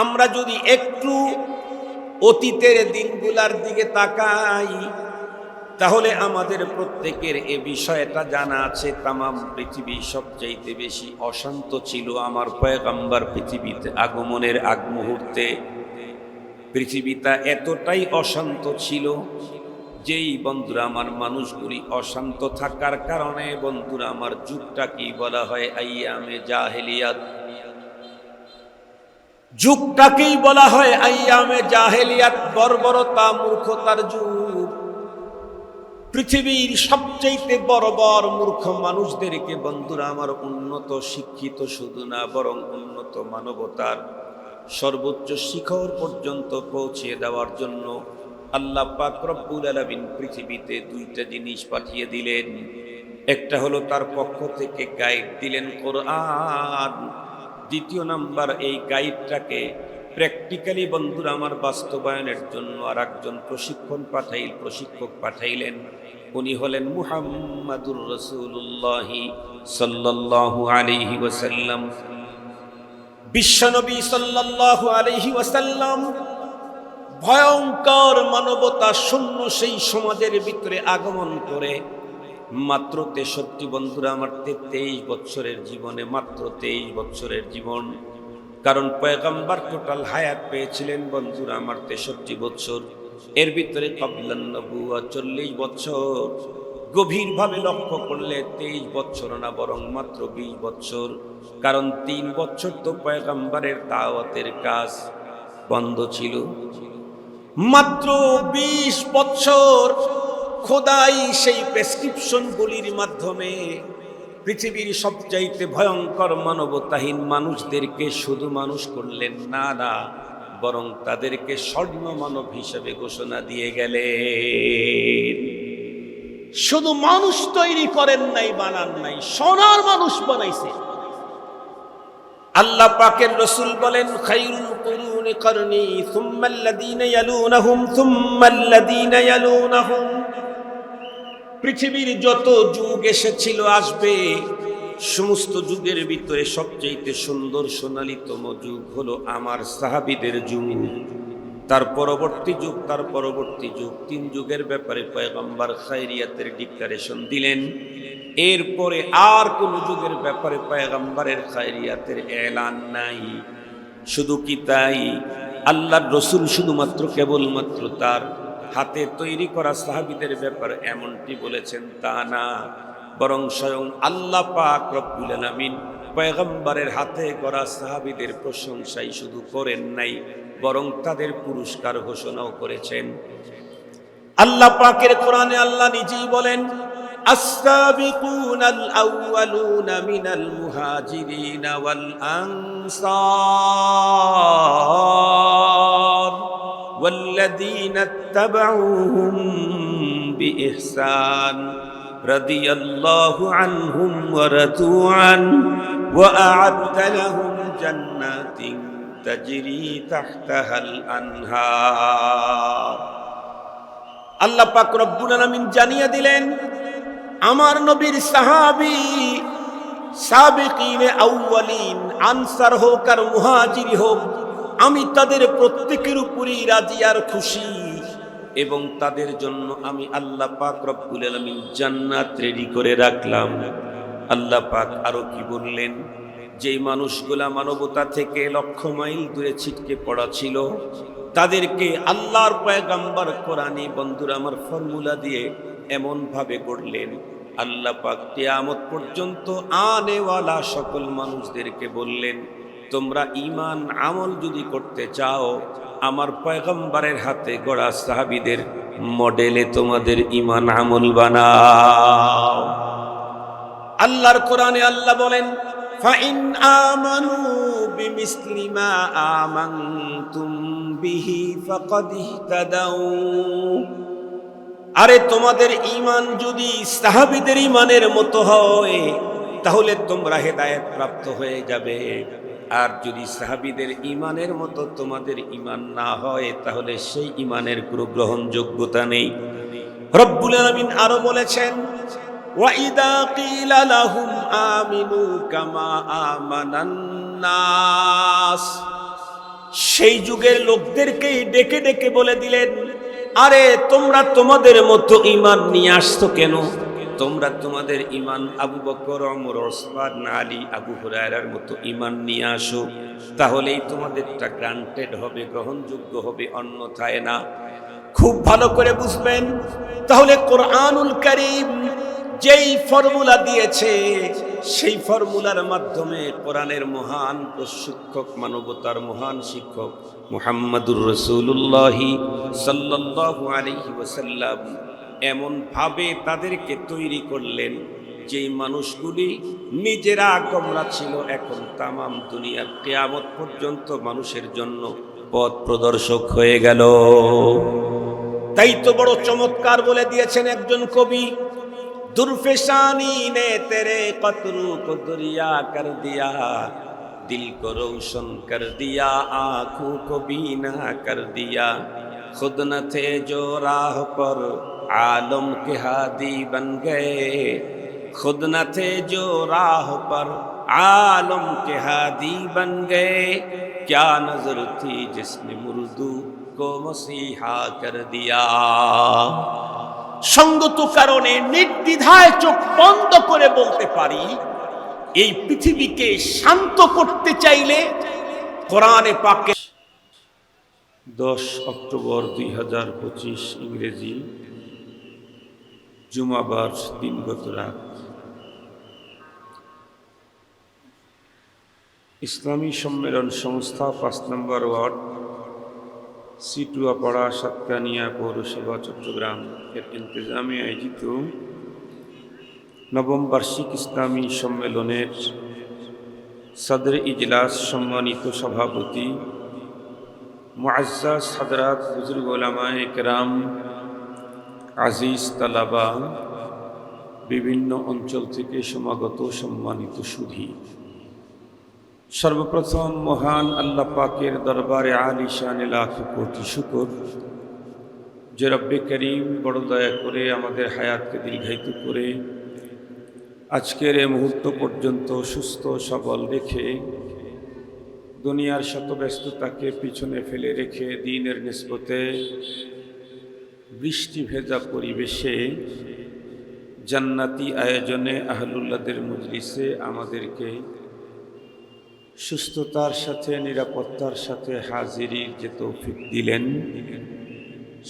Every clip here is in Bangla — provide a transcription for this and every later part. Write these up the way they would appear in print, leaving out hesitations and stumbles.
আমরা যদি একটু অতীতের দিনগুলার দিকে তাকাই তাহলে আমাদের প্রত্যেকের এ বিষয়টা জানা আছে। তামাম পৃথিবী সবচাইতে বেশি অশান্ত ছিল আমার পয়গম্বর পৃথিবীতে আগমনের আগ মুহূর্তে। পৃথিবীটা এতটাই অশান্ত ছিল যেই বন্ধুরা আমার মানুষগুলি অশান্ত থাকার কারণে বন্ধুরা আমার যুগটাকেই বলা হয় আইয়ামে জাহেলিয়াত। যুগটাকেই বলা হয় আইয়ামে জাহেলিয়াত, বর্বরতা মূর্খতার যুগ। পৃথিবীর সবচেয়ে বড় বড় মূর্খ মানুষদেরকে বন্ধুরা আমার উন্নত শিক্ষিত শুধু না বরং উন্নত মানবতার সর্বোচ্চ শিখর পর্যন্ত পৌঁছে দেওয়ার জন্য আল্লাহ পাক রব্বুল আলামিন পৃথিবীতে দুইটা জিনিস পাঠিয়ে দিলেন। একটা হলো তার পক্ষ থেকে গাইড দিলেন কোরআন, দ্বিতীয় নাম্বার এই গাইডটাকে প্র্যাকটিক্যালি বন্ধুরা আমার বাস্তবায়নের জন্য আর একজন প্রশিক্ষক পাঠাইলেন। উনি হলেন মুহাম্মাদুর রাসূলুল্লাহ সাল্লাল্লাহু আলাইহি ওয়াসাল্লাম। বিশ্বনবী সাল্লাল্লাহু আলাইহি ওয়াসাল্লাম ভয়ঙ্কর মানবতা শূন্য সেই সমাজের ভিতরে আগমন করে মাত্র 63 বন্ধুরা আমার 23 বছরের জীবনে, মাত্র 23 বছরের জীবন। কারণ পয়গম্বর টোটাল হায়াত পেয়েছিলেন বন্ধুরা আমার 63 বছর। এর ভিতরে কবলান নবুয়া 40 বছর। গভীরভাবে লক্ষ্য করলে 23 বছর না বরং মাত্র 20 বছর। কারণ 3 বছর তো পয়গম্বরের দাওয়াতের কাজ বন্ধ ছিল। মাত্র 20 বছর খোদাই সেই প্রেসক্রিপশনগুলির মাধ্যমে পৃথিবীর সবচাইতে ভয়ঙ্কর মানবতাহীন মানুষদেরকে শুধু মানুষ করলেন না, বরং তাদেরকে স্বর্ণ মানব হিসেবে ঘোষণা দিয়ে গেলেন। শুধু মানুষ তৈরি করেন নাই, বানান নাই, সোনার মানুষ বানাইছে। আল্লাহ পাকের রাসূল বলেন খায়রুল কুরুনি করনি সুম্মাল্লাযীনা ইয়ালুনাহুম সুম্মাল্লাযীনা ইয়ালুনাহুম। পৃথিবীর যত যুগ এসেছিল আসবে সমস্ত যুগের ভিতরে সবচেয়ে সুন্দর সোনালীতম যুগ হলো আমার সাহাবীদের যুগ। তার পরবর্তী যুগ, তার পরবর্তী যুগ, 3 যুগের ব্যাপারে পয়গম্বর খায়রিয়াতের ডিক্লারেশন দিলেন। এরপরে আর কোন যুগের ব্যাপারে পয়গম্বরের খায়রিয়াতের এলান নাই। শুধু কি তাই, আল্লাহর রাসূল শুধুমাত্র কেবলমাত্র তার হাতে তৈরি করা সাহাবীদের ব্যাপারে এমনটি বলেছেন তা না, বরং স্বয়ং আল্লাহ পাক রব্বুল আলামিন পয়গম্বরের হাতে করা সাহাবীদের প্রশংসাই শুধু করেন নাই, বরং তাদের পুরস্কার ঘোষণাও করেছেন। আল্লাহ পাকের কোরআনে আল্লাহ নিজেই বলেন السابقون الأولون من المهاجرين والأنصار والذين اتبعوهم بإحسان رضي الله عنهم ورضوا عنه وأعد لهم جنات تجري تحتها الأنهار। আল্লাহ পাক রব্বুল আলামিন জানিয়ে দিলেন আমার নবীর সাহাবী সাবিকিনে আউয়ালিন, আনসার হোক আর মুহাজির হোক, আমি তাদের প্রত্যেকের উপরই রাজি আর খুশি, এবং তাদের জন্য আমি আল্লাহ পাক রব্বুল আলামিন জান্নাত রেডি করে রাখলাম। আল্লাহ পাক আরো কি বললেন, যেই মানুষগুলা মানবতা থেকে লক্ষ মাইল দূরে ছিটকে পড়া ছিল তাদেরকে আল্লাহর পয়গম্বর কোরআনী বন্ধুরা আমার ফর্মুলা দিয়ে এমন ভাবে করলেন, আল্লাহ পাক কিয়ামত পর্যন্ত আনেওয়ালা সকল মানুষদেরকে বললেন তোমরা ঈমান আমল যদি করতে চাও আমার পয়গম্বরের হাতে গড়া সাহাবীদের মডেলে তোমাদের ঈমান আমল বানাও। আল্লাহর কোরআনে আল্লাহ বলেন ফাইন আমানু বিমিসলি মা আমানতুম বিহি ফাকাদ ইহতাদাউ। আরে তোমাদের ঈমান যদি সাহাবীদের ঈমানের মতো হয় তাহলে তোমরা হেদায়েত প্রাপ্ত হয়ে যাবে, আর যদি সাহাবীদের ঈমানের মতো তোমাদের ঈমান না হয় তাহলে সেই ঈমানের কোনো গ্রহণযোগ্যতা নেই। রব্বুল আলামিন আরো বলেছেন وَإِذَا قِيلَ لَهُمْ آمِنُوا كَمَا آمَنَ النَّاسُ সেই যুগের লোকদেরকেই ডেকে ডেকে বলে দিলেন, আরে তোমরা তোমাদের মতো ঈমান নিয়ে আসছো কেন? তোমরা তোমাদের ঈমান আবু বকর, ওমর, ওসমান, আলী, আবু হুরায়রার মতো ঈমান নিয়ে আসো, তাহলেই তোমাদেরটা গ্রান্টেড হবে, গ্রহণযোগ্য হবে, অন্যথায় না। খুব ভালো করে বুঝবেন। তাহলে কোরআনুল কারীম যেই ফর্মুলা দিয়েছে, সেই ফর্মুলার মাধ্যমে কোরআনের মহান প্রশিক্ষক, মানবতার মহান শিক্ষক মুহাম্মাদুর রাসূলুল্লাহ সাল্লাল্লাহু আলাইহি ওয়াসাল্লাম এমন ভাবে তাদেরকে তৈরি করলেন, যেই মানুষগুলি নিজেরা গোমরা ছিল, এখন তামাম দুনিয়ার কিয়ামত পর্যন্ত মানুষের জন্য পথ প্রদর্শক হয়ে গেল। তাই তো বড় চমৎকার বলে দিয়েছেন একজন কবি, दुर्फेशानी ने तेरे कतरू को दरिया कर दिया, दिल को रोशन कर दिया, आँखों को बीना कर दिया, खुद न थे जो राह पर आलम के हादी बन गए, खुद न थे जो राह पर आलम के हादी बन गए, क्या नजर थी जिसने मुर्दू को मसीहा कर दिया। সঙ্গত কারণে নির্দ্বিধায় চোখ বন্ধ করে বলতে পারি, এই পৃথিবীকে শান্ত করতে চাইলে কোরআনে পাকে 10 অক্টোবর 2025 ইংরেজি জুমাবার দিনগত রাত। ইসলামী সম্মেলন সংস্থা 5 নম্বর ওয়ার্ড, সিটুয়াপাড়া, সাতকানিয়া পৌরসভা, চট্টগ্রাম এর ইন্তজামে আয়োজিত নবম বার্ষিক ইসলামী সম্মেলনের সদর ইজলাস সম্মানিত সভাপতি মুআজ্জাজ হযরত বুজুর্গ উলামায়ে কেরাম, আজিজ তালাবা, বিভিন্ন অঞ্চল থেকে সমাগত সম্মানিত সুধী, সর্বপ্রথম মহান আল্লাহ পাকের দরবারে আলিশানে লাখ কোটি শুকর যে রব্বে করিম বড় দয়া করে আমাদের হায়াতকে দীর্ঘায়িত করে আজকের এই মুহূর্ত পর্যন্ত সুস্থ সবল রেখে, দুনিয়ার শত ব্যস্ততাকে পিছনে ফেলে রেখে দ্বীনের নিসবতে বৃষ্টি ভেজা পরিবেশে জান্নাতি আয়োজনে আহলুল্লাহদের মজলিসে আমাদেরকে সুস্থতার সাথে নিরাপত্তার সাথে হাজিরির যে তৌফিক দিলেন,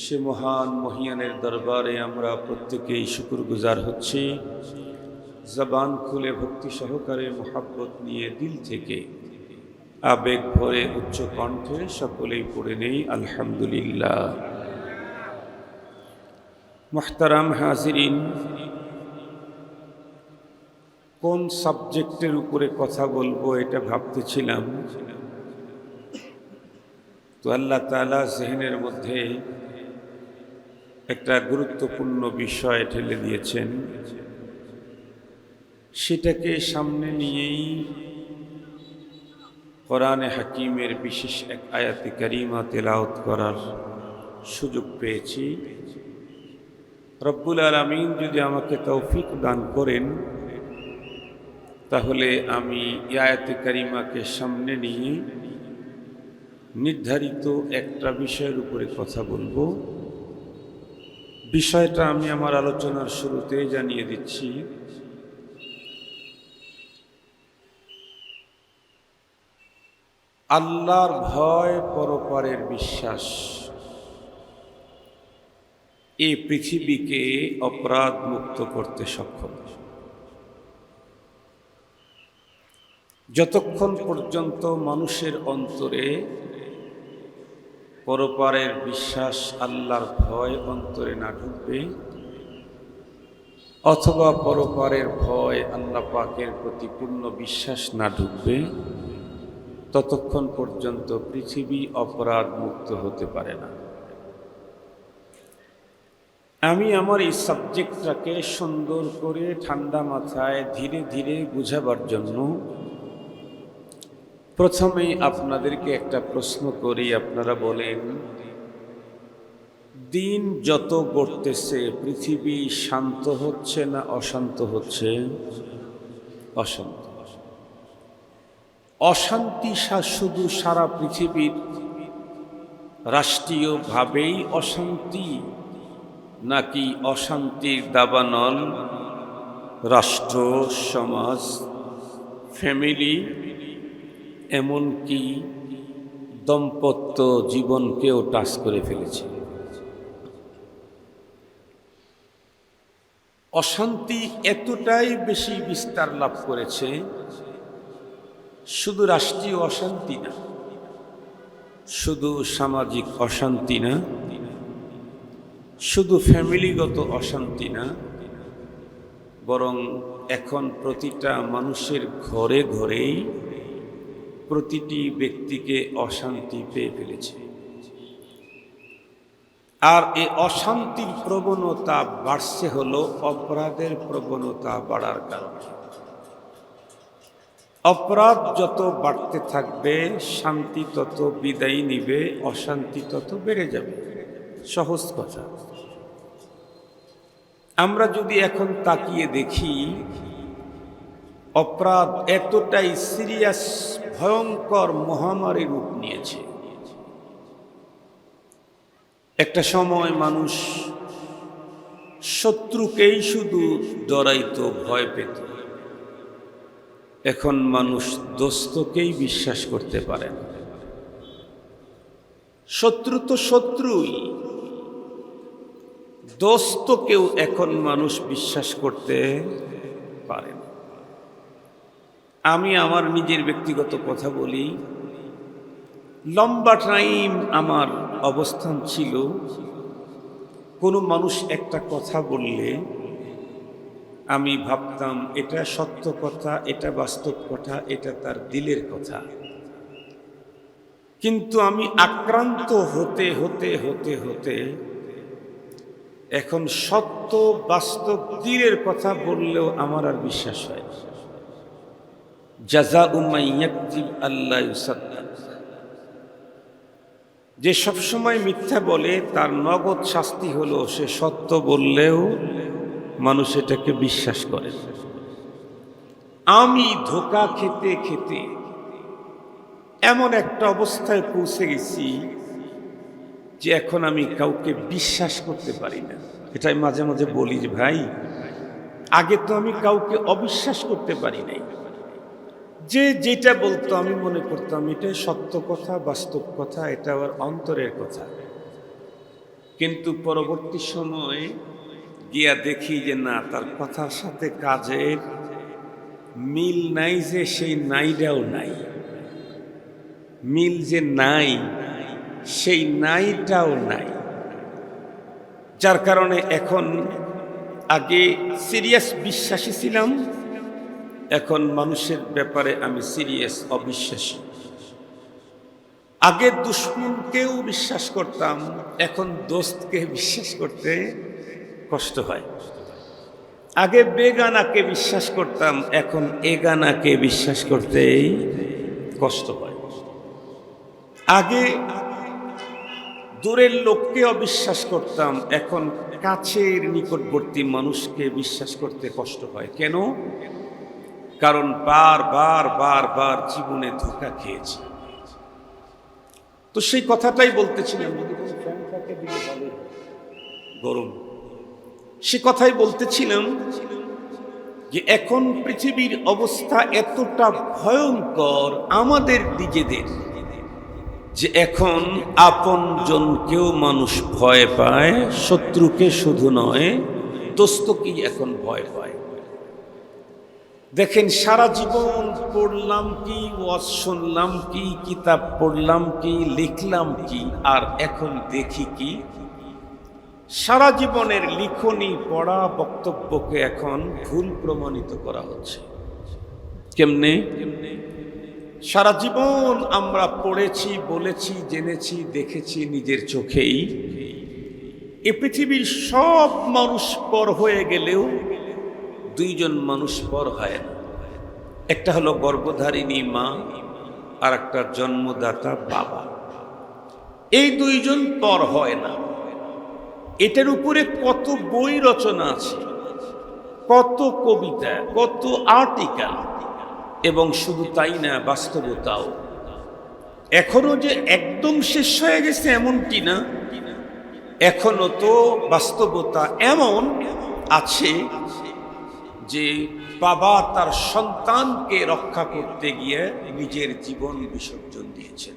সে মহান মহিয়ানের দরবারে আমরা প্রত্যেকেই শুকরগুজার হচ্ছি। জবান খুলে ভক্তি সহকারে মোহাব্বত নিয়ে দিল থেকে আবেগ ভরে উচ্চ কণ্ঠে সকলেই পড়ে নেই আলহামদুলিল্লাহ। মুহতারাম হাজিরিন, কোন সাবজেক্টের উপরে কথা বলবো এটা ভাবতেছিলাম, তো আল্লাহ তাআলা জেহেনের মধ্যে একটা গুরুত্বপূর্ণ বিষয় ঠেলে দিয়েছেন, সেটাকে সামনে নিয়েই কোরআনে হাকিমের বিশেষ এক আয়াতে কারিমা তেলাওয়াত করার সুযোগ পেয়েছি। রব্বুল আলামিন যদি আমাকে তৌফিক দান করেন, তাহলে আমি এই আয়াতে কারিমাকে সামনে নিয়ে নির্ধারিত একটা বিষয়ের উপরে কথা বলবো। বিষয়টা আমি আমার আলোচনার শুরুতেই জানিয়ে দিচ্ছি। আল্লাহর ভয়, পরপারের বিশ্বাস এই পৃথিবীকে অপরাধ মুক্ত করতে সক্ষম। যতক্ষণ পর্যন্ত মানুষের অন্তরে পরপারের বিশ্বাস, আল্লাহর ভয় অন্তরে না ঢুকবে, অথবা পরপারের ভয়, আল্লাহ পাকের প্রতি পূর্ণ বিশ্বাস না ঢুকবে, ততক্ষণ পর্যন্ত পৃথিবী অপরাধ মুক্ত হতে পারে না। আমি আমার এই সাবজেক্টটাকে সুন্দর করে ঠান্ডা মাথায় ধীরে ধীরে বুঝাবার জন্য প্রথমেই আপনাদেরকে একটা প্রশ্ন করি। আপনারা বলেন, দিন যত গড়তেছে পৃথিবী শান্ত হচ্ছে না অশান্ত হচ্ছে? অশান্ত। অশান্তি শুধু সারা পৃথিবীর রাষ্ট্রীয়ভাবেই অশান্তি, নাকি অশান্তির দাবানল রাষ্ট্র, সমাজ, ফ্যামিলি, এমনকি দাম্পত্য জীবনকেও টাচ করে ফেলেছে? অশান্তি এতটাই বেশি বিস্তার লাভ করেছে, শুধু রাষ্ট্রীয় অশান্তি না, শুধু সামাজিক অশান্তি না, শুধু ফ্যামিলিগত অশান্তি না, বরং এখন প্রতিটা মানুষের ঘরে ঘরেই প্রতিটি ব্যক্তিকে অশান্তি পেয়ে ফেলেছে। আর এই অশান্তির প্রবণতা বাড়ছে হলো অপরাধের প্রবণতা বাড়ার কারণে। অপরাধ যত বাড়তে থাকবে, শান্তি তত বিদায় নিবে, অশান্তি তত বেড়ে যাবে। সহজ কথা। আমরা যদি এখন তাকিয়ে দেখি, অপরাধ এতটাই সিরিয়াস, ভয়ঙ্কর মহামারী রূপ নিয়েছে। একটা সময় মানুষ শত্রুকেই শুধু ডরাইতো, ভয় পেত। এখন মানুষ দোস্তকেই বিশ্বাস করতে পারে না। শত্রু তো শত্রুই, দোস্তকেও এখন মানুষ বিশ্বাস করতে পারে না। আমি আমার নিজের ব্যক্তিগত কথা বলি, লম্বা টাইম আমার অবস্থান ছিল, কোনো মানুষ একটা কথা বললে আমি ভাবতাম এটা সত্য কথা, এটা বাস্তব কথা, এটা তার দিলের কথা। কিন্তু আমি আক্রান্ত হতে হতে হতে হতে এখন সত্য বাস্তব দিলের কথা বললেও আমার আর বিশ্বাস হয় না। জাযাউ মান ইয়াকযিব আল্লা ইউসাদ্দাক। যে সবসময় মিথ্যা বলে তার নগদ শাস্তি হলো সে সত্য বললেও মানুষ এটাকে বিশ্বাস করে। আমি ধোঁকা খেতে খেতে এমন একটা অবস্থায় পৌঁছে গেছি যে এখন আমি কাউকে বিশ্বাস করতে পারি না। এটাই মাঝে মাঝে বলি যে ভাই, আগে তো আমি কাউকে অবিশ্বাস করতে পারি নাই। যে যেটা বলতো আমি মনে করতাম এটাই সত্য কথা, বাস্তব কথা, এটা আমার অন্তরের কথা। কিন্তু পরবর্তী সময়ে গিয়া দেখি যে না, তার কথার সাথে কাজের মিল নাই, যে সেই নাইটাও নাই। মিল যে নাই, সেই নাইটাও নাই। যার কারণে এখন আগে সিরিয়াস বিশ্বাসী ছিলাম, এখন মানুষের ব্যাপারে আমি সিরিয়াস অবিশ্বাসী। আগে দুশমনকেও বিশ্বাস করতাম, এখন দোস্তকে বিশ্বাস করতে কষ্ট হয়। আগে বেগানাকে বিশ্বাস করতাম, এখন এগানাকে বিশ্বাস করতেই কষ্ট হয়। আগে দূরের লোককে অবিশ্বাস করতাম, এখন কাছের নিকটবর্তী মানুষকে বিশ্বাস করতে কষ্ট হয়। কেন? কারণ বারবার জীবনে ধোঁকা খেয়েছি। তো সেই কথাটাই বলতেছিলাম, যদি কোনো ফ্যান থাকে দিলে ভালো, গরম। সে কথাই বলতেছিলাম যে এখন পৃথিবীর অবস্থা এতটা ভয়ঙ্কর আমাদের নিজেদের, যে এখন আপনজনকেও মানুষ ভয় পায়, শত্রুকে শুধু নয়, দোস্তকেই এখন ভয় পায়। দেখেন, সারা জীবন পড়লাম কি, ওয়াজ শুনলাম কি, কিতাব পড়লাম কি, লিখলাম কি, আর এখন দেখি কি, সারা জীবনের লিখনি, পড়া, বক্তব্যকে এখন ভুল প্রমাণিত করা হচ্ছে। কেমনে? সারা জীবন আমরা পড়েছি, বলেছি, জেনেছি, দেখেছি নিজের চোখেই। এ পৃথিবীর সব মানুষ পর হয়ে গেলেও দুইজন মানুষ পর হয় না। একটা হলো গর্ভধারিণী মা, আর একটা জন্মদাতা বাবা। এই দুইজন পর হয় না। এটার উপরে কত বই রচনা আছে, কত কবিতা, কত আর্টিকেল, এবং শুধু তাই না, বাস্তবতাও এখনো যে একদম শেষ হয়ে গেছে এমনটি না, এখনো তো বাস্তবতা এমন আছে যে বাবা তার সন্তানকে রক্ষা করতে গিয়ে নিজের জীবন বিসর্জন দিয়েছেন।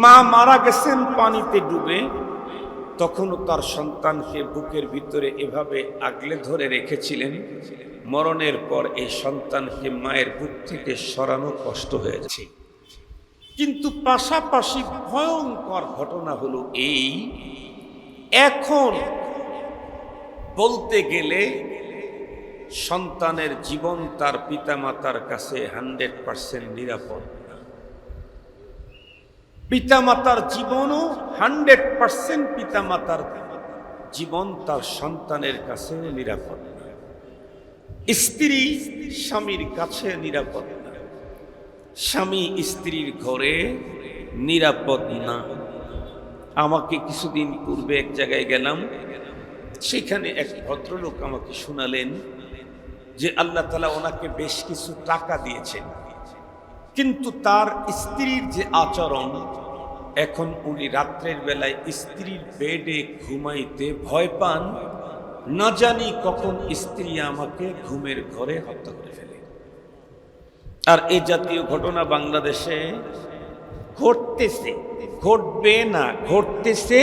মা মারা গেছেন পানিতে ডুবে, তখনও তার সন্তানকে বুকের ভিতরে এভাবে আগলে ধরে রেখেছিলেন। মরণের পর এই সন্তানকে মায়ের বুক থেকে সরানো কষ্ট হয়ে যাচ্ছে। কিন্তু পাশাপাশি ভয়ঙ্কর ঘটনা হলো এই, এখন বলতে গেলে সন্তানের জীবন তার পিতামাতার কাছে 100% নিরাপদ না। পিতামাতার জীবনও 100% পিতামাতার জীবন তার সন্তানের কাছে নিরাপদ না। স্ত্রী স্বামীর কাছে নিরাপদ না, স্বামী স্ত্রীর ঘরে নিরাপদ না। আমাকে কিছুদিন পূর্বে এক জায়গায় গেলাম, সেখানে এক ভদ্রলোক আমাকে শোনালেন যে আল্লাহ তাআলা ওনাকে বেশ কিছু টাকা দিয়েছেন, কিন্তু তার স্ত্রীর যে আচরণ, এখন উনি রাত্রের বেলায় স্ত্রীর বেডে ঘুমাইতে ভয় পান, না জানি কখন স্ত্রী আমাকে ঘুমের ঘরে হত্যা করে ফেলে। আর এই জাতীয় ঘটনা বাংলাদেশে ঘটতেছে, ঘটবে না, ঘটতেছে,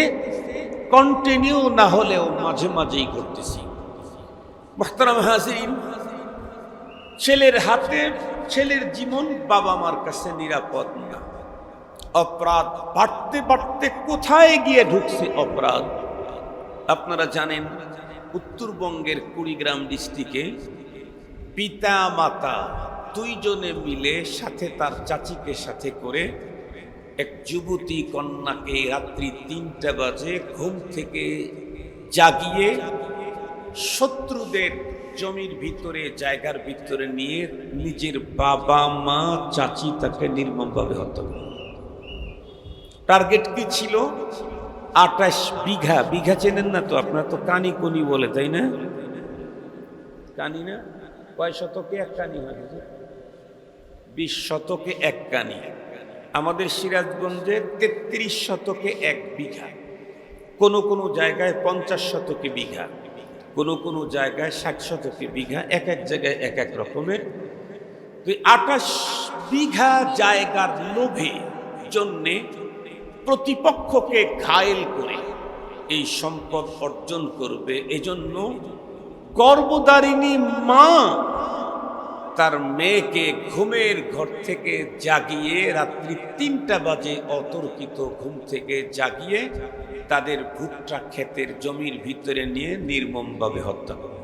কন্টিনিউ না হলেও মাঝে মাঝেই ঘটতেছি। মুহতারাম হাজিরিন, ছেলের হাতে ছেলের জীবন বাবা মার কাছে নিরাপদ না। অপরাধ বাড়তে বাড়তে কোথায় গিয়ে ঢুকছে অপরাধ? আপনারা জানেন, উত্তরবঙ্গের কুড়িগ্রাম ডিস্ট্রিক্টে পিতা মাতা দুইজনে মিলে সাথে তার চাচিকে সাথে করে এক যুবতী কন্যাকে রাত্রি 3টা বাজে ঘুম থেকে জাগিয়ে শত্রুদের জমির ভিতরে, জায়গার ভিতরে নিয়ে নিজের বাবা মা চাচি তাকে নির্মমভাবে হত্যা করে। টার্গেট কি ছিল? 28 বিঘা। বিঘা চেনেন না তো আপনারা? তো কানি কনি বলে, তাই না? কানি না? কয় শতকে এক কানি হয়? 20 শতকে এক কানি। আমাদের সিরাজগঞ্জে 33 শতকে 1 বিঘা, কোন কোন জায়গায় 50 শতকে বিঘা, কোন কোন জায়গায় 60 শতকে বিঘা, এক এক জায়গায় এক এক রকমের। 28 বিঘা জায়গার লোভে জন্যে প্রতিপক্ষকে ঘায়েল করে এই সম্পদ অর্জন করবে, এজন্য গর্ভধারিণী মা তার মেয়েকে ঘুমের ঘর থেকে জাগিয়ে রাত্রি 3টা বাজে অতর্কিত ঘুম থেকে জাগিয়ে তাদের ভুট্টা ক্ষেতের জমির ভিতরে নিয়ে নির্মমভাবে হত্যা করে।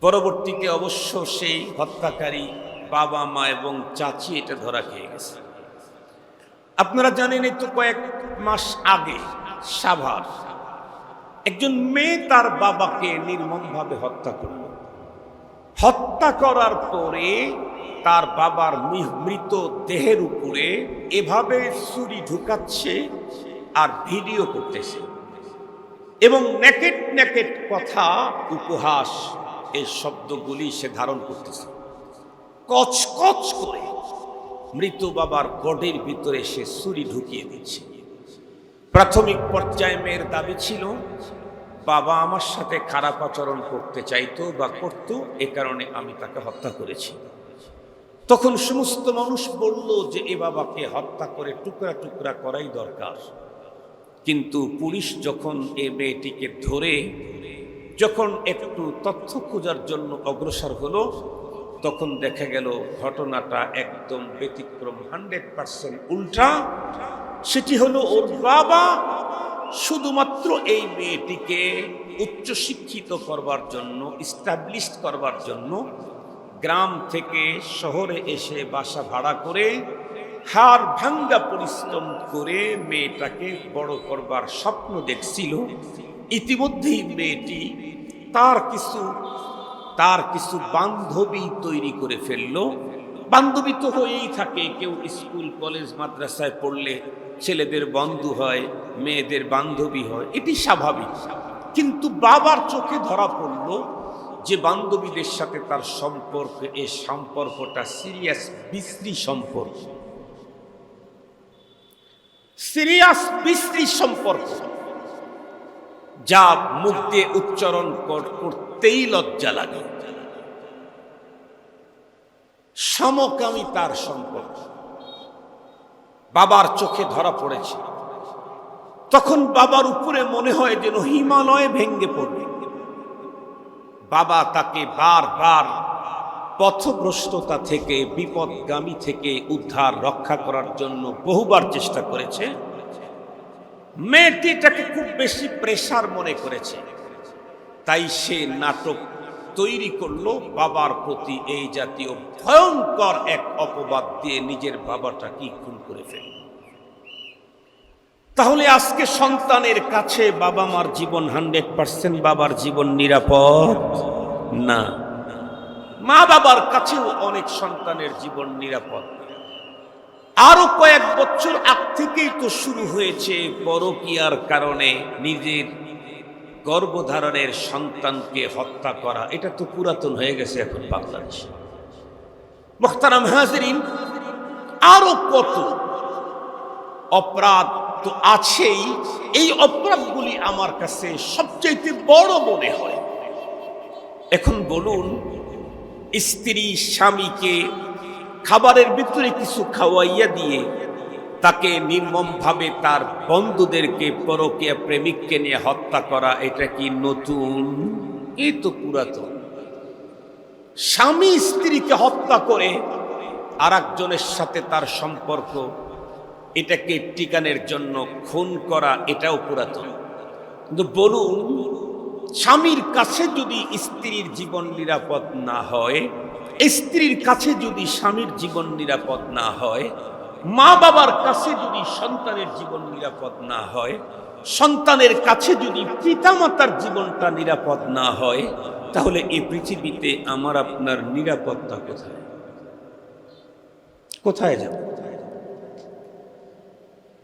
পরবর্তীতে অবশ্য সেই হত্যাকারী বাবা মা এবং চাচি এটা ধরা খেয়ে গেছে। আপনারা জানেন, এই তো কয়েক মাস আগে সাভার একজন মেয়ে তার বাবাকে নির্মমভাবে হত্যা করল। হত্যা করার পরে তার বাবার মৃত দেহের উপরে এভাবে ছুরি ঢুকাচ্ছে আর ভিডিও করতেছে, এবং নেকেট নেকেট কথা, উপহাস, এই শব্দগুলি সে ধারণ করতেছে। কচকচ করে মৃত বাবার বডির ভিতরে সে ছুরি ঢুকিয়ে দিচ্ছে। প্রাথমিক পর্যায়ে মেয়ের দাবি ছিল, বাবা আমার সাথে খারাপ আচরণ করতে চাইতো বা করত, এ কারণে আমি তাকে হত্যা করেছি। তখন সমস্ত মানুষ বলল যে এ বাবাকে হত্যা করে টুকরা টুকরা করাই দরকার। কিন্তু পুলিশ যখন এ মেয়েটিকে ধরে যখন একটু তথ্য খোঁজার জন্য অগ্রসর হলো, তখন দেখা গেল ঘটনাটা একদম ব্যতিক্রম, 100% উল্টা। সেটি হলো, ওর বাবা শুধুমাত্র এই মেয়েটিকে উচ্চশিক্ষিত করবার জন্য, ইস্টাবলিশড করবার জন্য গ্রাম থেকে শহরে এসে বাসা ভাড়া করে হাড় ভাঙ্গা পরিশ্রম করে মেয়েটাকে বড় করবার স্বপ্ন দেখছিল। ইতিমধ্যেই মেয়েটি তার কিছু বান্ধবী তৈরি করে ফেললো। বান্ধবী তো হয়েই থাকে, কেউ স্কুল কলেজ মাদ্রাসায় পড়লে ছেলেদের বন্ধু হয়, মেয়েদের বান্ধবী হয়, এটি স্বাভাবিক। কিন্তু বাবার চোখে ধরা পড়ল যে বান্ধবীদের সাথে তার সম্পর্ক, এই সম্পর্কটা সিরিয়াস বিশ্রী সম্পর্ক, সিরিয়াস বিশ্রী সম্পর্ক, যা মুখ দিয়ে উচ্চারণ করতেই লজ্জা লাগে। সমকামী তার সম্পর্ক বাবার চোখে ধরা পড়েছে। তখন বাবার উপরে মনে হয় যেন হিমালয় ভেঙে পড়বে। বাবা তাকে বারবার পথভ্রষ্টতা থেকে, বিপদগামী থেকে উদ্ধার রক্ষা করার জন্য বহুবার চেষ্টা করেছে। মেয়েটি এটাকে খুব বেশি প্রেসার মনে করেছে, তাই সে নাটক তৈরি করলো বাবার প্রতি এই জাতীয় ভয়ঙ্কর এক অপবাদ দিয়ে নিজের বাবাটাকে খুন করে ফেলল। তাহলে আজকে সন্তানের কাছে বাবা মার জীবন 100% বাবার জীবন নিরাপদ না। মা বাবার কাছেও অনেক সন্তানের জীবন নিরাপদ। আরো কয়েক বছর আগ থেকেই তো শুরু হয়েছে পরকীয়ার কারণে নিজের গর্ভধারণের সন্তানকে হত্যা করা। এটা তো পুরাতন হয়ে গেছে এখন বাংলাদেশে। মুহতারাম হাজিরিন, আরো কত অপরাধ তো আছেই। এই অপরাধগুলি আমার কাছে সবচেয়ে বড় মনে হয়। এখন বলুন, স্ত্রী স্বামীকে খাবারের ভিতরে কিছু খাওয়াইয়া দিয়ে তাকে নির্মমভাবে তার বন্ধুদেরকে, পরকীয়া প্রেমিককে নিয়ে হত্যা করা, এটা কি নতুন? এই তো পুরাতন। স্বামী স্ত্রীকে হত্যা করে আরেকজনের সাথে তার সম্পর্ক, এটাকে টিকানোর জন্য খুন করা, এটাও পুরাতন। কিন্তু বলুন, স্বামীর কাছে যদি স্ত্রীর জীবন নিরাপদ না হয়, স্ত্রীর কাছে যদি স্বামীর জীবন নিরাপদ না হয়, মা বাবার কাছে যদি সন্তানের জীবন নিরাপদ না হয়, সন্তানের কাছে যদি পিতামাতার জীবনটা নিরাপদ না হয়, তাহলে এই পৃথিবীতে আমার আপনার নিরাপত্তা কোথায়? কোথায় যাবে?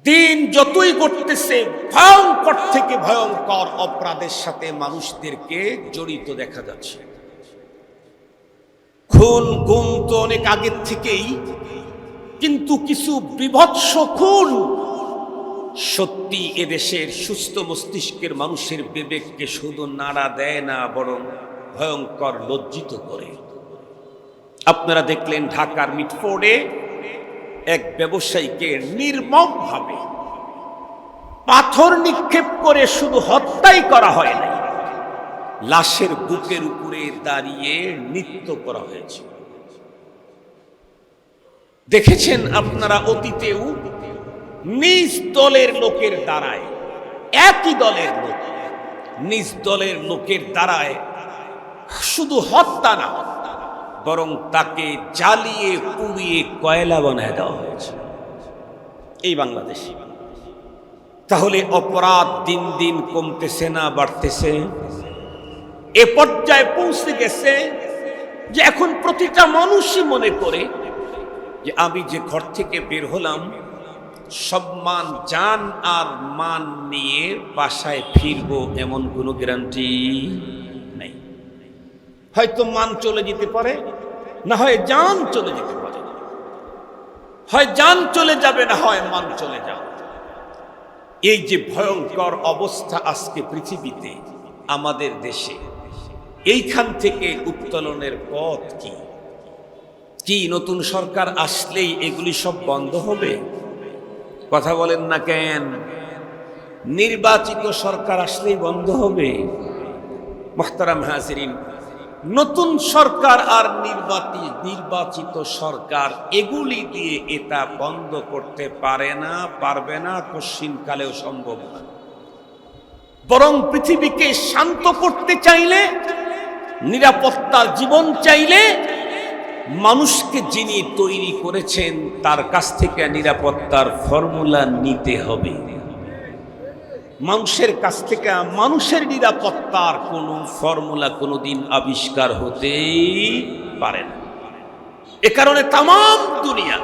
দিন যতই ঘটতেছে ভয়ঙ্কর থেকে ভয়ঙ্কর অপরাধের সাথে মানুষদেরকে জড়িত দেখা যাচ্ছে। খুন গুম তো অনেক আগের থেকেই, কিন্তু কিছু বিভৎস খুন সত্যি এদেশের সুস্থ মস্তিষ্কের মানুষের বিবেককে শুধু নাড়া দেয় না, বরং ভয়ঙ্কর লজ্জিত করে। আপনারা দেখলেন ঢাকার মিটফোর্ডে এক ব্যবসায়ীকে নির্মমভাবে পাথর নিক্ষেপ করে শুধু হত্যাই করা হয় নাই, লাশের বুকের উপরে দাঁড়িয়ে নৃত্য করা হয়েছে। দেখেছেন আপনারা অতীতেও নিজ দলের লোকের দ্বারায়, একই দলের লোক নিজ দলের লোকের দ্বারায় শুধু হত্যা না, বরং তাকে জ্বালিয়ে পুড়িয়ে কয়লা বানায় দেওয়া হয়েছে এই বাংলাদেশে। তাহলে অপরাধ দিন দিন কমতেছে না বাড়তেছে? এ পর্যায়ে পৌঁছে গেছে যে এখন প্রতিটা মানুষই মনে করে যে আমি যে ঘর থেকে বের হলাম, সম্মান, জান আর মান নিয়ে বাসায় ফিরবো এমন কোনো গ্যারান্টি নেই। হয়তো মান চলে যেতে পারে, না হয় জান চলে যেতে পারে। হয় জান চলে যাবে, না হয় মান চলে যাবে। এই যে ভয়ঙ্কর অবস্থা আজকে পৃথিবীতে, আমাদের দেশে, এইখান থেকে উত্তোলনের পথ কি? কি নতুন সরকার আসলেই এগুলি সব বন্ধ হবে? কথা বলেন না কেন? নির্বাচিত সরকার আসলেই বন্ধ হবে? মুহতারাম হাজিরিন, নতুন সরকার আর নির্বাচিত সরকার এগুলি দিয়ে এটা বন্ধ করতে পারে না, পারবে না, কশ্চিনকালেও সম্ভব না। বরং পৃথিবীকে শান্ত করতে চাইলে, নিরাপত্তার জীবন চাইলে, মানুষকে যিনি তৈরি করেছেন তার কাছ থেকে নিরাপত্তার ফর্মুলা নিতে হবে। মানুষের কাছ থেকে মানুষের নিরাপত্তার কোনো ফর্মুলা কোনোদিন আবিষ্কার হতেই পারে না। এ কারণে তামাম দুনিয়া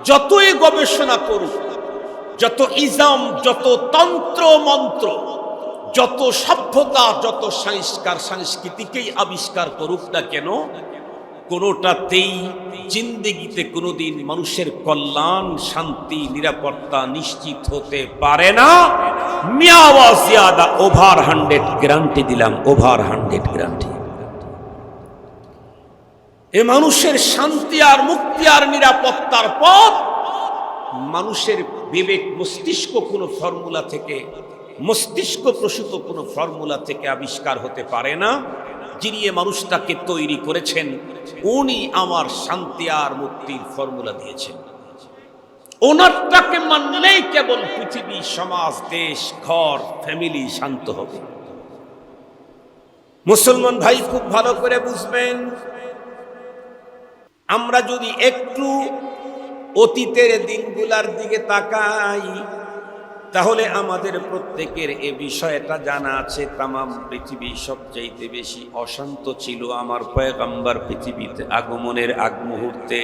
যতই গবেষণা করুক, যত ইজাম, যত তন্ত্র মন্ত্র, যত সভ্যতা, যত সংস্কার, সংস্কৃতিকেই আবিষ্কার করুক না কেন, কোনোটাতেই জিন্দেগিতে কোনোদিন মানুষের কল্যাণ, শান্তি, নিরাপত্তা নিশ্চিত হতে পারে না। মিয়াওয়া জিয়াদা, ওভার 100 গ্যারান্টি দিলাম, ওভার 100 গ্যারান্টি। এ মানুষের শান্তি আর মুক্তি আর নিরাপত্তার পথ মানুষের বিবেক, মস্তিষ্ক কোনো ফর্মুলা থেকে, মস্তিষ্ক প্রসূত কোনো ফর্মুলা থেকে আবিষ্কার হতে পারে না। যিনি এ মানুষটাকে তৈরি করেছেন, উনি আমার শান্তি আর মুক্তির ফর্মুলা দিয়েছেন। ওনারটাকে মানলেই কেবল পৃথিবী, সমাজ, দেশ, ঘর, ফ্যামিলি শান্ত হবে। মুসলমান ভাই খুব ভালো করে বুঝবেন, আমরা যদি একটু অতীতের দিনগুলার দিকে তাকাই, তাহলে আমাদের প্রত্যেকের এ বিষয়টা জানা আছে। তামাম পৃথিবী সবচাইতে বেশি অশান্ত ছিল আমার পয়গম্বর পৃথিবীতে আগমনের আগ মুহূর্তে।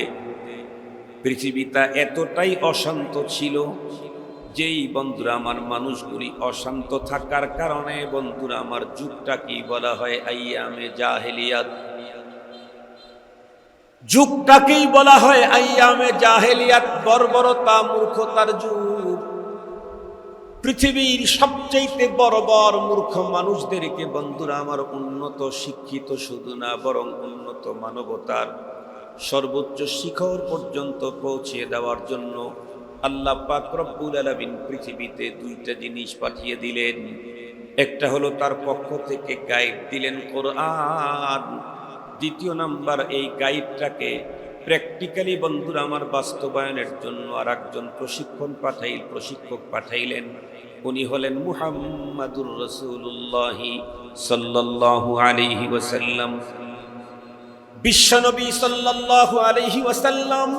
পৃথিবীটা এতটাই অশান্ত ছিল, যেই বন্ধুরা আমার মানুষগুলি অশান্ত থাকার কারণে, বন্ধুরা আমার যুগটা কি বলা হয়, আইয়ামে জাহেলিয়াত। যুগটাকেই বলা হয় আইয়ামে জাহেলিয়াত, বর্বরতা, মূর্খতার যুগ। পৃথিবীর সবচেয়ে বড় বড় মূর্খ মানুষদেরকে বন্ধুরা আমার উন্নত শিক্ষিত শুধু না, বরং উন্নত মানবতার সর্বোচ্চ শিখর পর্যন্ত পৌঁছে দেওয়ার জন্য আল্লাহ পাক রব্বুল আলামিন পৃথিবীতে দুইটা জিনিস পাঠিয়ে দিলেন। একটা হলো তার পক্ষ থেকে গাইড দিলেন কোরআন। দ্বিতীয় নাম্বার, এই গাইডটাকে প্র্যাকটিক্যালি বন্ধুরা আমার বাস্তবায়নের জন্য আর একজন প্রশিক্ষক পাঠাইলেন। উনি হলেন মুহাম্মাদুর রাসূলুল্লাহ সাল্লাল্লাহু আলাইহি ওয়াসাল্লাম। বিশ্বনবী সাল্লাল্লাহু আলাইহি ওয়াসাল্লাম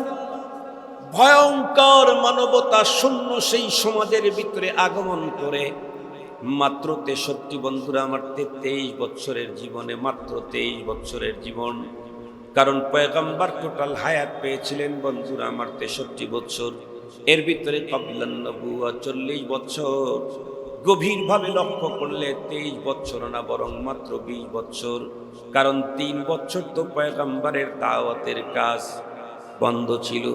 ভয়ঙ্কর মানবতা শূন্য সেই সমাজের ভিতরে আগমন করে মাত্র 63 বন্ধুরা আমার 23 বছরের জীবনে, মাত্র 23 বছরের জীবন। কারণ পয়গম্বর টোটাল হায়াত পেয়েছিলেন বন্ধুরা আমার 63 বছর। এর ভিতরে কবলান নবুয়া 40 বছর। গভীরভাবে লক্ষ্য করলে 23 বছর না, বরং মাত্র 20 বছর। কারণ 3 বছর তো পয়গম্বরের দাওয়াতের কাজ বন্ধ ছিল।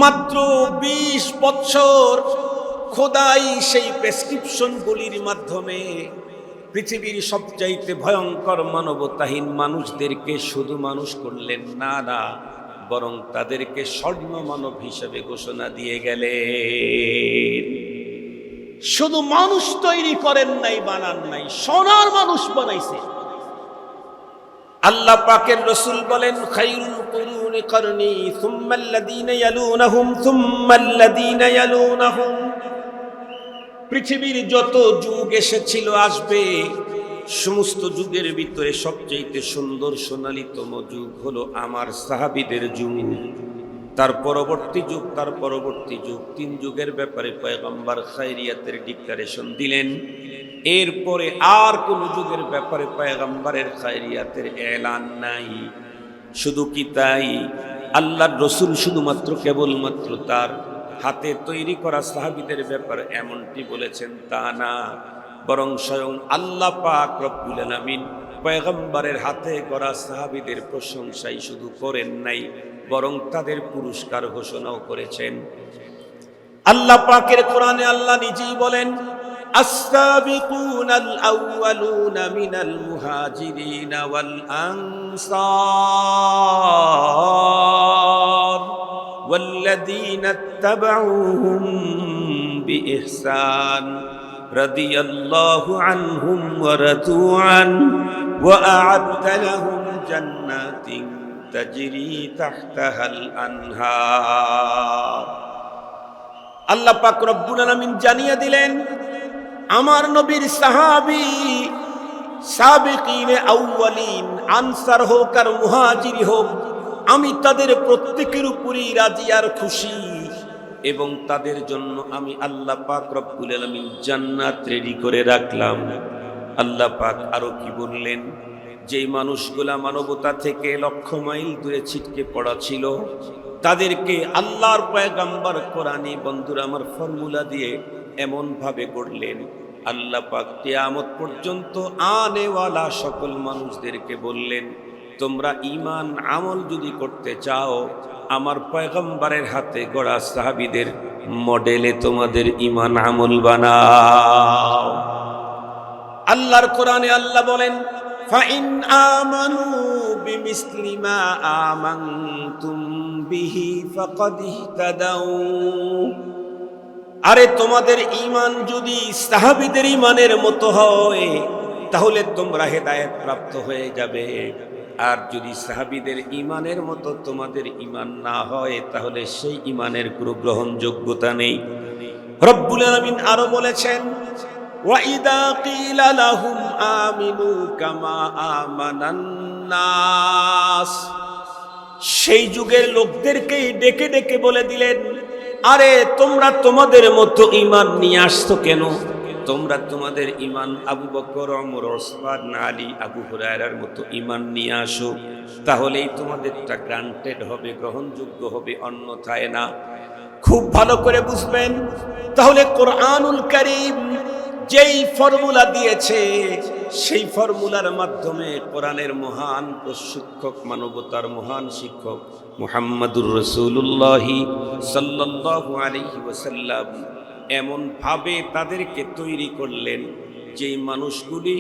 মাত্র 20 বছর খোদাই সেই প্রেসক্রিপশনগুলির মাধ্যমে পৃথিবীর সবচাইতে ভয়ঙ্কর মানবতাহীন মানুষদেরকে শুধু মানুষ করলেন না, বরং তাদেরকে স্বর্ণ মানব হিসেবে ঘোষণা দিয়ে গেলেন। শুধু মানুষ তৈরি করেন নাই, বানান নাই, সোনার মানুষ বানাইছে। আল্লাহ পাকের রাসূল বলেন, খায়রুল কুরুনি করনি সুম্মাল্লাযীনা ইয়ালুনাহুম সুম্মাল্লাযীনা ইয়ালুনাহুম। পৃথিবীর যত যুগ এসেছিল, আসবে, সমস্ত যুগের ভিতরে সবচেয়ে সুন্দর সোনালীতম যুগ হলো আমার সাহাবীদের যুগ। তার পরবর্তী যুগ, তার পরবর্তী যুগ, 3 যুগের ব্যাপারে পয়গম্বর খায়রিয়াতের ডিক্লারেশন দিলেন। এরপরে আর কোন যুগের ব্যাপারে পয়গম্বরের খায়রিয়াতের এলান নাই। শুধু কি তাই, আল্লাহর রাসূল শুধুমাত্র কেবলমাত্র তার হাতে তৈরি করা সাহাবীদের ব্যাপারে এমনটি বলেছেন তা না, বরং স্বয়ং আল্লাহ পাক রব্বুল আলামিন পয়গম্বরের হাতে করা সাহাবীদের প্রশংসাই শুধু করেন নাই, বরং তাদের পুরস্কার ঘোষণাও করেছেন। আল্লাহ পাকের কোরআনে আল্লাহ নিজেই বলেন, السابقون الأولون من المهاجرين والأنصار والذين اتبعوهم بإحسان رضي الله عنهم ورضوا عنه وأعد لهم جنات تجري تحتها الأنهار। আল্লাহ পাক রব্বুল আলামিন জানিয়ে দিলেন, আমার নবীর সাহাবী সাবিকিনে আউয়ালিন, আনসার হোক আর মুহাজির হোক, আমি তাদের প্রত্যেকের উপরই রাজি আর খুশি, এবং তাদের জন্য আমি আল্লাহ পাক রব্বুল আলামিন জান্নাত রেডি করে রাখলাম। আল্লাহ পাক আরো কি বললেন, যেই মানুষগুলা মানবতা থেকে লক্ষ মাইল দূরে ছিটকে পড়া ছিল, তাদেরকে আল্লাহর পয়গম্বর কোরআনী বন্ধুরা আমার ফর্মুলা দিয়ে এমন ভাবে গড়লেন, আল্লাহ পাক কিয়ামত পর্যন্ত আনেওয়ালা সকল মানুষদেরকে বললেন, তোমরা ঈমান আমল যদি করতে চাও, আমার পয়গম্বরের হাতে গড়া সাহাবীদের মডেলে তোমাদের ঈমান আমল বানাও। আল্লাহর কোরআনে আল্লাহ বলেন, ফাইন আমানু বিমিসলি মা আমানতুম বিহি ফাকাদ ইহতাদাউ। আরে তোমাদের ঈমান যদি সাহাবীদের ঈমানের মতো হয় তাহলে তোমরা হেদায়েত প্রাপ্ত হয়ে যাবে, আর যদি সাহাবীদের ঈমানের মতো তোমাদের ঈমান না হয় তাহলে সেই ঈমানের কোনো গ্রহণযোগ্যতা নেই। রব্বুল আলামিন আরো বলেছেন, وَإِذَا قِيلَ لَهُمْ آمِنُوا كَمَا آمَنَ النَّاسُ, সেই যুগের লোকদেরকেই ডেকে ডেকে বলে দিলেন, আরে তোমরা তোমাদের মতো ঈমান নিয়ে আসছো কেন? তোমরা তোমাদের ঈমান আবু বকর, ওমর, ওসমান, আলী, আবু হুরায়রার মতো ঈমান নিয়ে আসো, তাহলেই তোমাদেরটা গ্রান্টেড হবে, গ্রহণযোগ্য হবে, অন্যথায় না। খুব ভালো করে বুঝবেন। তাহলে কোরআনুল কারীম যেই ফর্মুলা দিয়েছে সেই ফর্মুলার মাধ্যমে কোরআনের মহান প্রশিক্ষক, মানবতার মহান শিক্ষক মুহাম্মাদুর রাসূলুল্লাহ সাল্লাল্লাহু আলাইহি ওয়াসাল্লাম এমন ভাবে তাদেরকে তৈরি করলেন যেই মানুষগুলি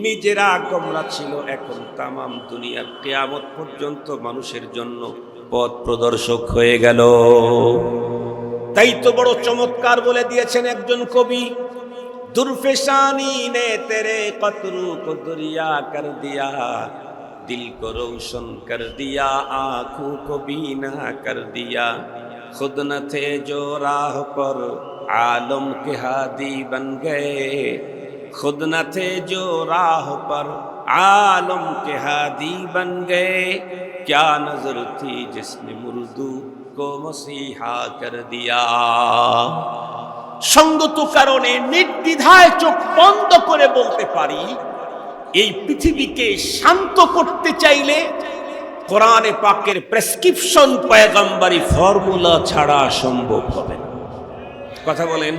নিজেরা গোমরা ছিল, এখন তামাম দুনিয়ার কিয়ামত পর্যন্ত মানুষের জন্য পথ প্রদর্শক হয়ে গেল। তাই তো বড় চমৎকার বলে দিয়েছেন একজন কবি, दुर्फेशानी ने तेरे कतरू को दरिया कर दिया, दिल को रोशन कर दिया, आँखों को बीना कर दिया, खुद न थे जो राह पर आलम के हादी बन गए, खुद न थे जो राह पर आलम के हादी बन गए, क्या नजर थी जिसने मुर्दू को मसीहा कर दिया। সঙ্গত কারণে নির্দ্বিধায় চোখ বন্ধ করে বলতে পারি, এই পৃথিবীকে শান্ত করতে চাইলে কোরআনে পাকের প্রেসক্রিপশন, পয়গম্বরি ফর্মুলা ছাড়া সম্ভব হবে না। কথা বলেন,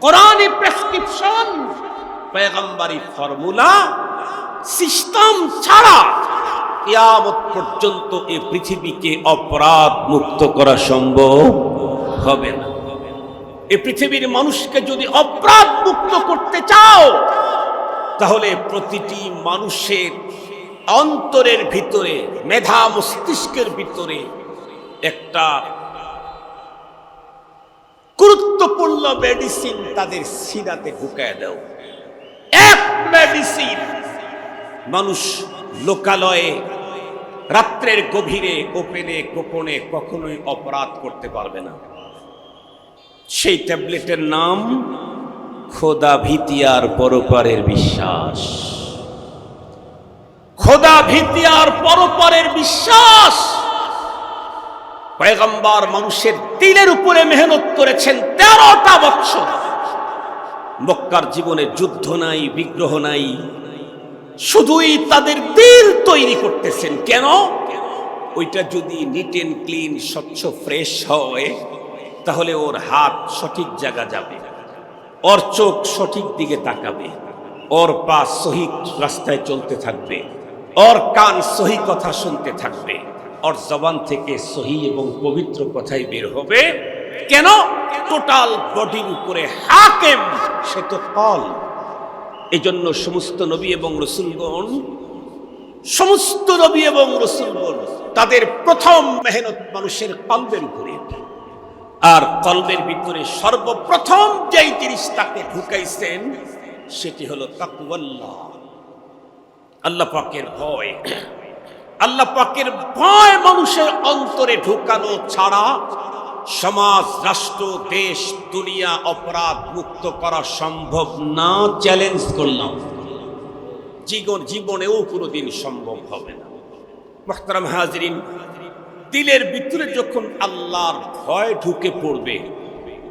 কোরআনে প্রেসক্রিপশন, পয়গম্বরি ফর্মুলা, সিস্টেম ছাড়া কিয়ামত পর্যন্ত এই পৃথিবীকে অপরাধ মুক্ত করা সম্ভব হবে না। এই পৃথিবীর মানুষকে যদি অপরাধ মুক্ত করতে চাও, তাহলে প্রতিটি মানুষের অন্তরের ভিতরে, মেধা মস্তিষ্কের ভিতরে একটা গুরুত্বপূর্ণ মেডিসিন তাদের সিনাতে ঢুকায় দাও। এক মেডিসিন মানুষ লোকালয়ে, রাত্রের গভীরে, গোপনে গোপনে কখনোই অপরাধ করতে পারবে না। সেই ট্যাবলেটের নাম খোদা ভীতি আর পরপারের বিশ্বাস। খোদা ভীতি আর পরপারের বিশ্বাস। পয়গম্বর মানুষের দিলের উপরে মেহনত করেছেন 13টা বছর। মক্কার জীবনে যুদ্ধ নাই, বিগ্রহ নাই, শুধুই তাদের দিল তৈরি করতেছেন। কেন? ওইটা যদি নিট এন্ড ক্লিন, স্বচ্ছ, ফ্রেশ হয় তাহলে ওর হাত সঠিক জায়গা যাবে, ওর চোখ সঠিক দিকে তাকাবে, ওর পা সহি রাস্তায় চলতে থাকবে, ওর কান সহি কথা শুনতে থাকবে, ওর জবান থেকে সহি এবং পবিত্র কথাই বের হবে। কেন? টোটাল বডির উপরে হাকিম সে তো কল। এই জন্য সমস্ত নবী এবং রসুলগণ, তাদের প্রথম মেহনত মানুষের কলবের উপরে। আর কলবের ভিতরে সর্বপ্রথম যেই জিনিস তাকে ঢুকাইছেন সেটি হলো তাকওয়াল্লাহ, আল্লাহ পাকের ভয়। আল্লাহ পাকের ভয় মানুষের অন্তরে ঢুকানো ছাড়া সমাজ, রাষ্ট্র, দেশ, দুনিয়া অপরাধ মুক্ত করা সম্ভব না। চ্যালেঞ্জ করলাম, জীবনেও কোনোদিন সম্ভব হবে না। মুহতারাম হাজিরিন, দিলের ভিতরে যখন আল্লাহর ভয় ঢুকে পড়বে,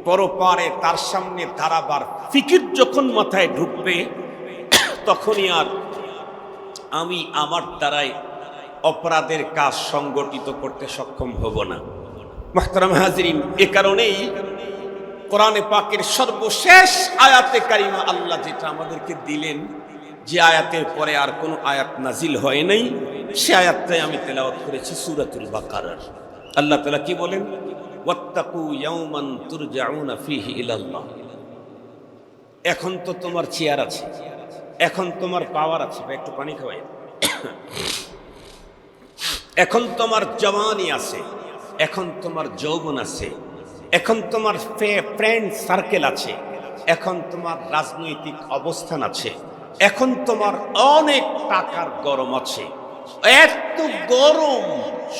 পরপারে তার সামনে দাঁড়াবার ফিকির যখন মাথায় ঢুকবে, তখনই আর আমি আমার দ্বারাই অপরাধের কাজ সংগঠিত করতে সক্ষম হব না। মুহতারাম হাজিরিন, এ কারণেই কোরআনে পাকের সর্বশেষ আয়াতে কারিমা আল্লাহ যেটা আমাদেরকে দিলেন, যে আয়াতের পরে আর কোনো আয়াত নাজিল হয় নাই, সে আয়াতটাই আমি তেলাওয়াত করেছি সূরাতুল বাকারার। আল্লাহ তাআলা কি বলেন? ওয়াত্তাকু ইয়াওমান তুরজাউনা ফীহি ইলাল্লাহ। এখন তো তোমার চেয়ার আছে, এখন তোমার পাওয়ার আছে, একটু পানি খাওয়াই, এখন তোমার জওয়ানি আছে, এখন তোমার যৌবন আছে, এখন তোমার ফ্রেন্ড সার্কেল আছে, এখন তোমার রাজনৈতিক অবস্থান আছে, এখন তোমার অনেক টাকার গরম আছে, এত গরম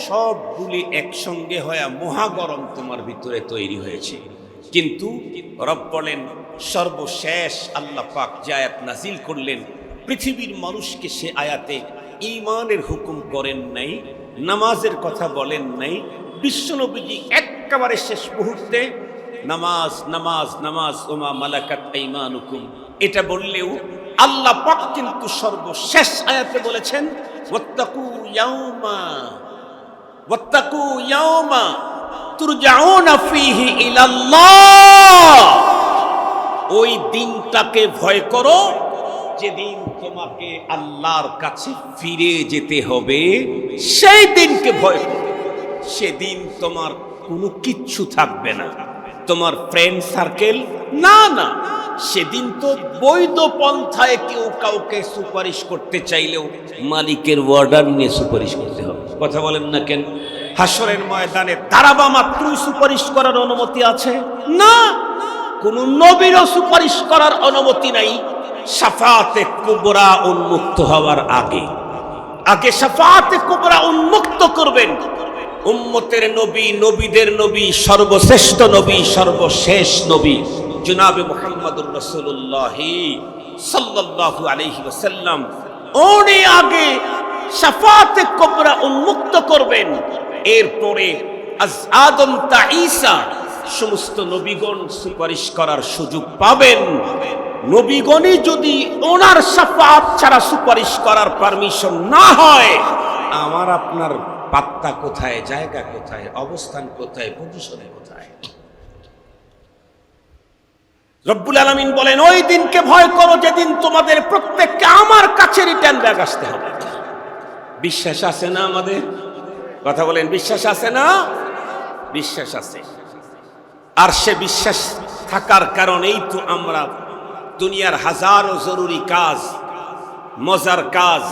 সবগুলি একসঙ্গে হয়ে মহাগরম তোমার ভিতরে তৈরি হয়েছে। কিন্তু রব বলেন সর্বশেষ আল্লাহ পাক যে আয়াত নাজিল করলেন, পৃথিবীর মানুষকে সে আয়াতে ঈমানের হুকুম করেন নাই, নামাজের কথা বলেন নাই। বিশ্বনবীজি একেবারে শেষ মুহূর্তে নামাজ নামাজ নামাজ ওমা মালাকাত আইমানুকুম এটা বললেও আল্লাহ পাক কিন্তু সর্বশেষ আয়াতে বলেছেন ওয়াত্তাকু ইয়াওমা তুরজাউনা ফীহি ইলাল্লাহ। ওই দিনটাকে ভয় করো যেদিন তোমাকে আল্লাহর কাছে ফিরে যেতে হবে, সেই দিনকে ভয় করো। সেদিন তোমার কোনো কিচ্ছু থাকবে না, তোমার ফ্রেন্ড সার্কেল না, না, সেদিন তো বৈধ পন্থায় কেউ কাউকে সুপারিশ করতে চাইলেও মালিকের অর্ডার নিয়ে সুপারিশ করতে হবে। কথা বলেন না কেন? হাসরের ময়দানে দাঁড়াবা মাত্রই সুপারিশ করার অনুমতি আছে না, কোন নবীরও সুপারিশ করার অনুমতি নাই। শাফাআতে কুবরা উন্মুক্ত হওয়ার আগে শাফাআতে কুবরা উন্মুক্ত করবেন উম্মতের নবী, নবীদের নবী, সর্বশ্রেষ্ঠ নবী, সর্বশেষ নবী জনাবে মুহাম্মদুর রাসূলুল্লাহ সাল্লাল্লাহু আলাইহি ওয়াসাল্লাম। উনি আগে শাফাআতে কুবরা উন্মুক্ত করবেন, এরপরে আদম তা ঈসা সমস্ত নবীগণ সুপারিশ করার সুযোগ পাবেন। নবীগণই যদি ওনার শাফাআত ছাড়া সুপারিশ করার পারমিশন না হয়, আমার আপনার পাত্তা কোথায়, জায়গা কোথায়, অবস্থান কোথায়, পজিশনে কোথায়? রব্বুল আলামিন বলেন ওই দিনকে ভয় করো যেদিন তোমাদের প্রত্যেককে আমার কাছে রিটার্ন ব্যাক আসতে হবে। বিশ্বাস আছে না আমাদের? কথা বলেন, বিশ্বাস আছে না? বিশ্বাস আছে। আর সে বিশ্বাস থাকার কারণেই তো আমরা দুনিয়ার হাজারো জরুরি কাজ, মজার কাজ,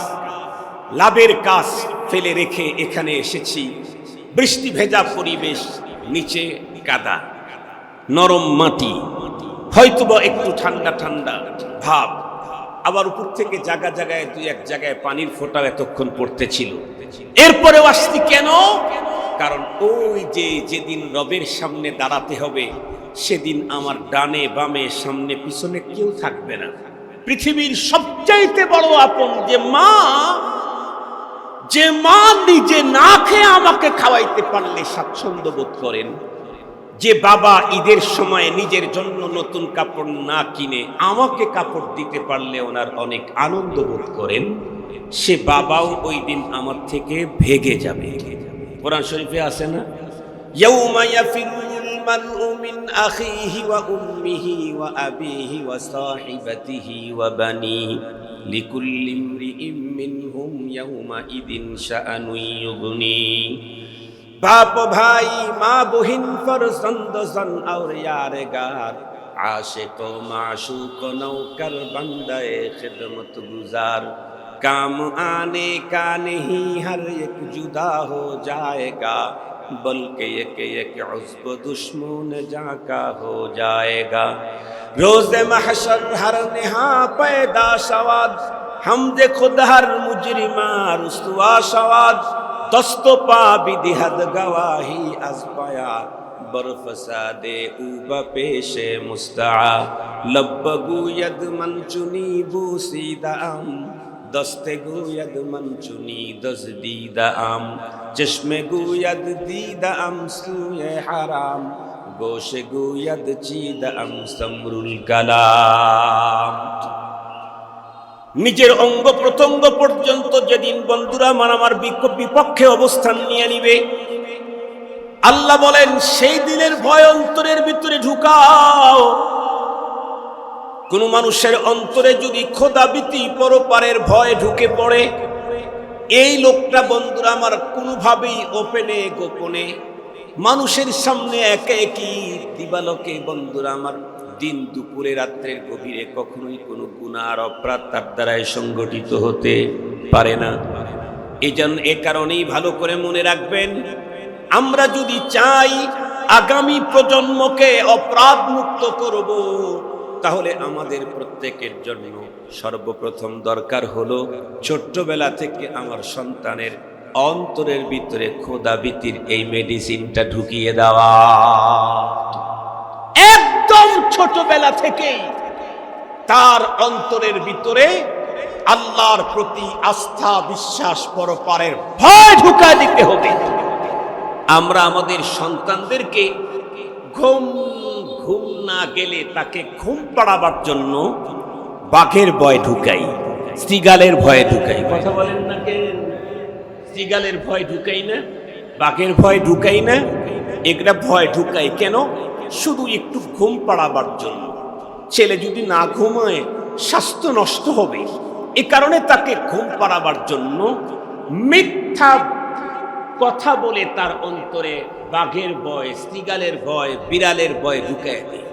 লাভের কাজ ফেলে রেখে এখানে এসেছি। বৃষ্টি ভেজা পরিবেশ, নিচে কাদা, নরম মাটি, হয়তোবা একটু ঠান্ডা ঠান্ডা ভাব, আবার উপর থেকে জায়গা জায়গায় দুই এক জায়গায় পানির ফোঁটা এতক্ষণ পড়তেছিল। এরপরেও আসছি কেন? কারণ ওই যে যেদিন রবের সামনে দাঁড়াতে হবে, সেদিন আমার ডানে বামে সামনে পিছনে কেউ থাকবে না। পৃথিবীর সবচাইতে বড় আপন যে মা নিজে না খেয়ে আমাকে খাওয়াইতে পারলে স্বাচ্ছন্দ্য বোধ করেন, যে বাবা ঈদের সময় নিজের জন্য নতুন কাপড় না কিনে আমাকে কাপড় দিতে পারলে ওনার অনেক আনন্দ বোধ করেন, সে বাবাও ওই দিন আমার থেকে ভেগে যাবে। কোরআন শরীফে আছে না, ইয়াউমা ইয়াফিরুল মারউ মিন আখিহি ওয়া উম্মিহি ওয়া আবিহি ওয়া সাহিবাতিহি ওয়া বানিহি লিকুল্লি ইমরিইম মিনহুম ইয়াউমা ইদিন শাআনুন ইউগনি। বাপ ভাই, মা বহিন, ফরজন্দ জন और यारगार, आशिक माशूक नौकर बंदे खिदमत गुजार, काम आने का नहीं हर एक जुदा हो जाएगा, बल्कि एक उज़्ब दुश्मन जहाँ का हो जाएगा। रोज़ महशर हर नेहा पैदा शवाद, हमदे खुद हर मुजरिमा रुसवा शवाद, दस्त पा बिदिहद गवाही अज पाया, बरफसादे ऊबा पेशे मुस्ता, लब गुयद मन चुनी बूसीदा आम, दस्ते गुयद मन चुनी दजदीदा आम, चश्मे गुयद दीदा आम सूए हराम, गोशे गुयद चीदा आम समरुल कलाम। নিজের অঙ্গ প্রত্যঙ্গ পর্যন্ত যেদিন বন্ধুরা আমার বিপক্ষে অবস্থান নিয়ে নিবে, আল্লাহ বলেন সেই দিনের ভয় অন্তরের ভিতরে ঢুকাও। কোন মানুষের অন্তরে যদি খোদাভীতি পরপারের ভয় ঢুকে পড়ে, এই লোকটা বন্ধুরা আমার কোনোভাবেই ওপেনে গোপনে মানুষের সামনে একে একই দিবালোকে বন্ধুরা আমার দিন দুপুরে রাত্রের গভীরে কখনোই কোনো গুনাহ অপরাধ তার দ্বারাই সংগঠিত হতে পারে না। এ কারণেই ভালো করে মনে রাখবেন, আমরা যদি চাই আগামী প্রজন্মকে অপরাধ মুক্ত করব, তাহলে আমাদের প্রত্যেকের জন্য সর্বপ্রথম দরকার হলো ছোট্টবেলা থেকে আমার সন্তানের অন্তরের ভিতরে খোদাভীতির এই মেডিসিনটা ঢুকিয়ে দেওয়া। একদম ছোটবেলা থেকেই তার অন্তরের ভিতরে আল্লাহর প্রতি আস্থা, বিশ্বাস, পরপারের ভয় ঢুকা দিতে হবে। আমরা আমাদের সন্তানদেরকে ঘুম না গেলে তাকে ঘুম পাড়াবার জন্য বাঘের ভয় ঢুকাই, শৃগালের ভয় ঢুকাই। কথা বলেন না কেন? শৃগালের ভয় ঢুকাই না, বাঘের ভয় ঢুকাই না, এগুলা ভয় ঢুকাই কেন? শুধু একটু ঘুম পাড়াবার জন্য। ছেলে যদি না ঘুমায় স্বাস্থ্য নষ্ট হবে, এ কারণে তাকে ঘুম পাড়াবার জন্য মিথ্যা কথা বলে তার অন্তরে বাঘের ভয়, শৃগালের ভয়, বিড়ালের ভয় ঢুকায় দেয়।